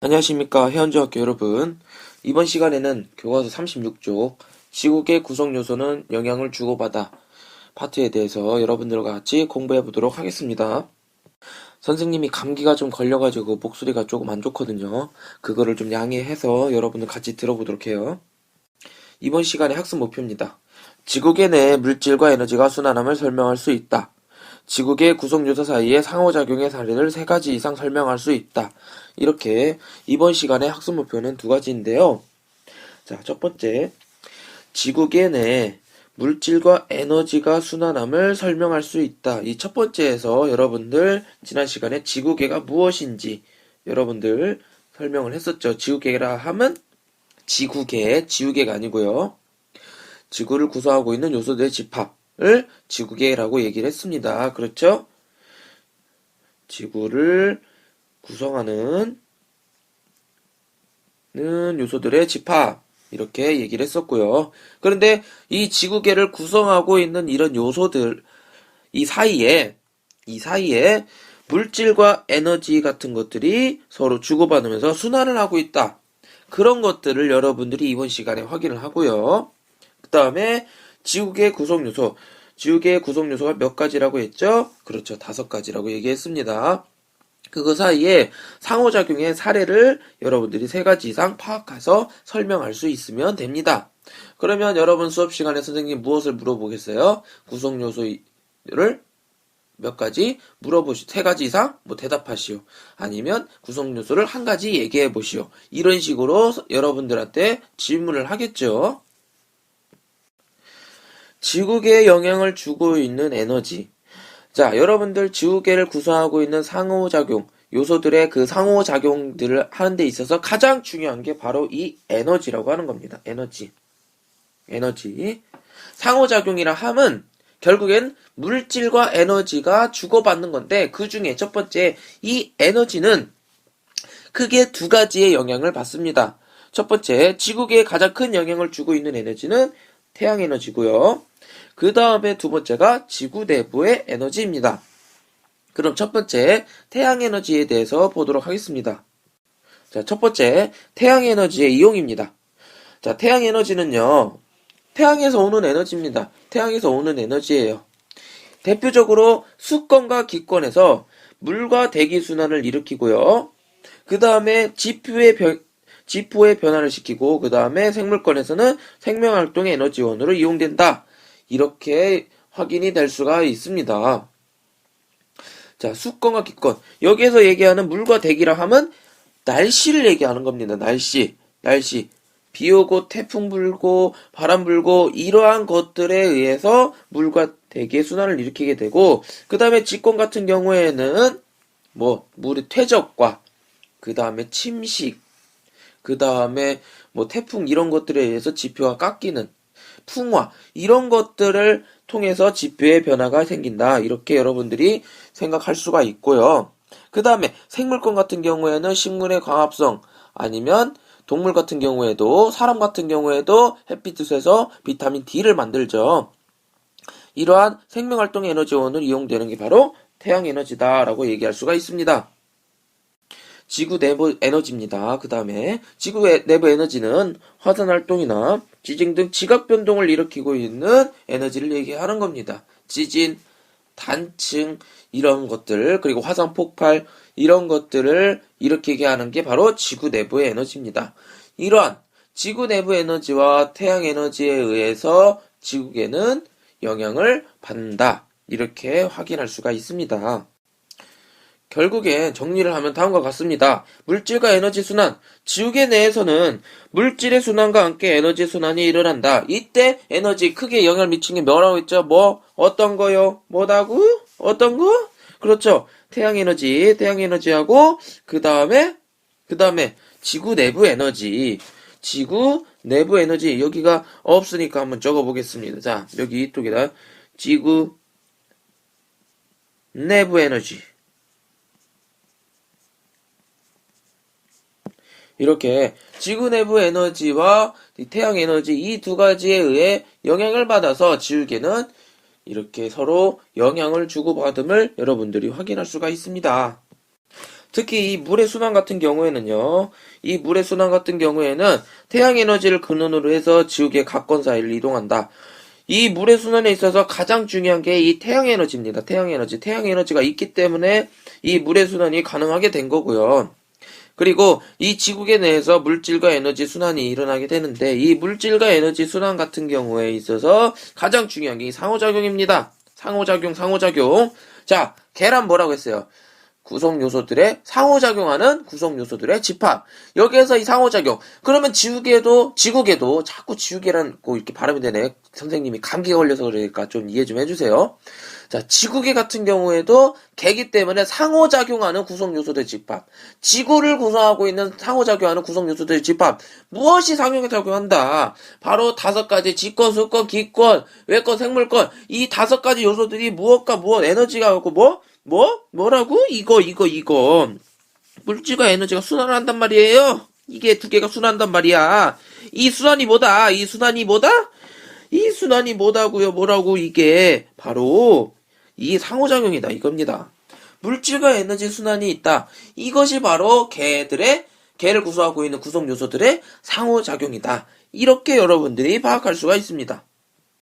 안녕하십니까 해운중학교 여러분. 이번 시간에는 교과서 36쪽 지구계 구성 요소는 영향을 주고받아 파트에 대해서 여러분들과 같이 공부해 보도록 하겠습니다. 선생님이 감기가 좀 걸려가지고 목소리가 조금 안 좋거든요. 그거를 좀 양해해서 여러분들 같이 들어보도록 해요. 이번 시간의 학습 목표입니다. 지구계 내 물질과 에너지가 순환함을 설명할 수 있다. 지구계 구성요소 사이의 상호작용의 사례를 3가지 이상 설명할 수 있다. 이렇게 이번 시간의 학습 목표는 2가지인데요. 자, 첫 번째, 지구계 내 물질과 에너지가 순환함을 설명할 수 있다. 이 첫 번째에서 여러분들 지난 시간에 지구계가 무엇인지 여러분들 설명을 했었죠. 지구계라 하면 지구계가 아니고요. 지구를 구성하고 있는 요소들의 집합을 지구계라고 얘기를 했습니다. 그렇죠? 지구를 구성하는 요소들의 집합 이렇게 얘기를 했었고요. 그런데 이 지구계를 구성하고 있는 이런 요소들 이 사이에 물질과 에너지 같은 것들이 서로 주고받으면서 순환을 하고 있다. 그런 것들을 여러분들이 이번 시간에 확인을 하고요. 그 다음에 지구계 구성요소 지구계의 구성요소가 몇 가지라고 했죠? 그렇죠. 5가지라고 얘기했습니다. 그거 사이에 상호작용의 사례를 여러분들이 3가지 이상 파악해서 설명할 수 있으면 됩니다. 그러면 여러분 수업 시간에 선생님 무엇을 물어보겠어요? 구성요소를 몇 가지 3가지 이상 대답하시오. 아니면 구성요소를 1가지 얘기해 보시오. 이런 식으로 여러분들한테 질문을 하겠죠. 지구계에 영향을 주고 있는 에너지. 자, 여러분들 지구계를 구성하고 있는 상호작용, 요소들의 그 상호작용들을 하는 데 있어서 가장 중요한 게 바로 이 에너지라고 하는 겁니다. 에너지. 상호작용이라 함은 결국엔 물질과 에너지가 주고받는 건데 그 중에 첫 번째 이 에너지는 크게 2가지의 영향을 받습니다. 첫 번째, 지구계에 가장 큰 영향을 주고 있는 에너지는 태양에너지고요. 그 다음에 2번째가 지구 내부의 에너지입니다. 그럼 첫 번째, 태양에너지에 대해서 보도록 하겠습니다. 자, 첫 번째, 태양에너지의 이용입니다. 자, 태양에너지는요, 태양에서 오는 에너지입니다. 태양에서 오는 에너지예요. 대표적으로 수권과 기권에서 물과 대기 순환을 일으키고요. 그 다음에 지포의 변화를 시키고 그 다음에 생물권에서는 생명활동의 에너지원으로 이용된다. 이렇게 확인이 될 수가 있습니다. 자, 수권과 기권. 여기에서 얘기하는 물과 대기라 하면 날씨를 얘기하는 겁니다. 날씨. 비 오고 태풍 불고 바람 불고 이러한 것들에 의해서 물과 대기의 순환을 일으키게 되고 그 다음에 지권 같은 경우에는 물의 퇴적과 그 다음에 침식 그 다음에 태풍 이런 것들에 의해서 지표가 깎이는 풍화 이런 것들을 통해서 지표의 변화가 생긴다. 이렇게 여러분들이 생각할 수가 있고요. 그 다음에 생물권 같은 경우에는 식물의 광합성 아니면 동물 같은 경우에도 사람 같은 경우에도 햇빛에서 비타민 D를 만들죠. 이러한 생명활동의 에너지원으로 이용되는 게 바로 태양에너지다라고 얘기할 수가 있습니다. 지구 내부 에너지입니다. 그 다음에 지구 내부 에너지는 화산활동이나 지진 등 지각변동을 일으키고 있는 에너지를 얘기하는 겁니다. 지진, 단층 이런 것들 그리고 화산 폭발 이런 것들을 일으키게 하는 게 바로 지구 내부의 에너지입니다. 이러한 지구 내부 에너지와 태양 에너지에 의해서 지구계는 영향을 받는다. 이렇게 확인할 수가 있습니다. 결국엔 정리를 하면 다음과 같습니다. 물질과 에너지 순환. 지구계 내에서는 물질의 순환과 함께 에너지 순환이 일어난다. 이때 에너지 크게 영향을 미치는 게 뭐라고 했죠? 어떤 거요? 뭐다고? 어떤 거? 그렇죠. 태양에너지하고 그 다음에 지구 내부 에너지. 지구 내부 에너지. 여기가 없으니까 한번 적어보겠습니다. 자, 여기 이쪽에다 지구 내부 에너지. 이렇게 지구 내부 에너지와 태양 에너지 이 2가지에 의해 영향을 받아서 지구계는 이렇게 서로 영향을 주고받음을 여러분들이 확인할 수가 있습니다. 특히 이 물의 순환 같은 경우에는요. 이 물의 순환 같은 경우에는 태양 에너지를 근원으로 해서 지구의 각권 사이를 이동한다. 이 물의 순환에 있어서 가장 중요한 게 이 태양 에너지입니다. 태양 에너지. 태양 에너지가 있기 때문에 이 물의 순환이 가능하게 된 거고요. 그리고 이 지구계 내에서 물질과 에너지 순환이 일어나게 되는데 이 물질과 에너지 순환 같은 경우에 있어서 가장 중요한 게 이 상호작용입니다. 상호작용. 자, 걔란 뭐라고 했어요? 구성 요소들의 상호작용하는 구성 요소들의 집합. 여기에서 이 상호작용. 그러면 지구계도 자꾸 지구계라고 이렇게 발음이 되네. 선생님이 감기가 걸려서 그러니까 좀 이해 좀 해주세요. 자, 지구계 같은 경우에도 개기 때문에 상호작용하는 구성 요소들의 집합. 지구를 구성하고 있는 상호작용하는 구성 요소들의 집합. 무엇이 상호작용한다? 바로 5가지 지권, 수권, 기권, 외권, 생물권. 이 5가지 요소들이 무엇과 무엇, 에너지가 갖고 뭐라고? 이거. 물질과 에너지가 순환을 한단 말이에요. 이게 2개가 순환한단 말이야. 이 순환이 뭐다? 이 순환이 뭐다고요? 뭐라고? 이게 바로 이 상호작용이다. 이겁니다. 물질과 에너지 순환이 있다. 이것이 바로 개를 구성하고 있는 구성 요소들의 상호작용이다. 이렇게 여러분들이 파악할 수가 있습니다.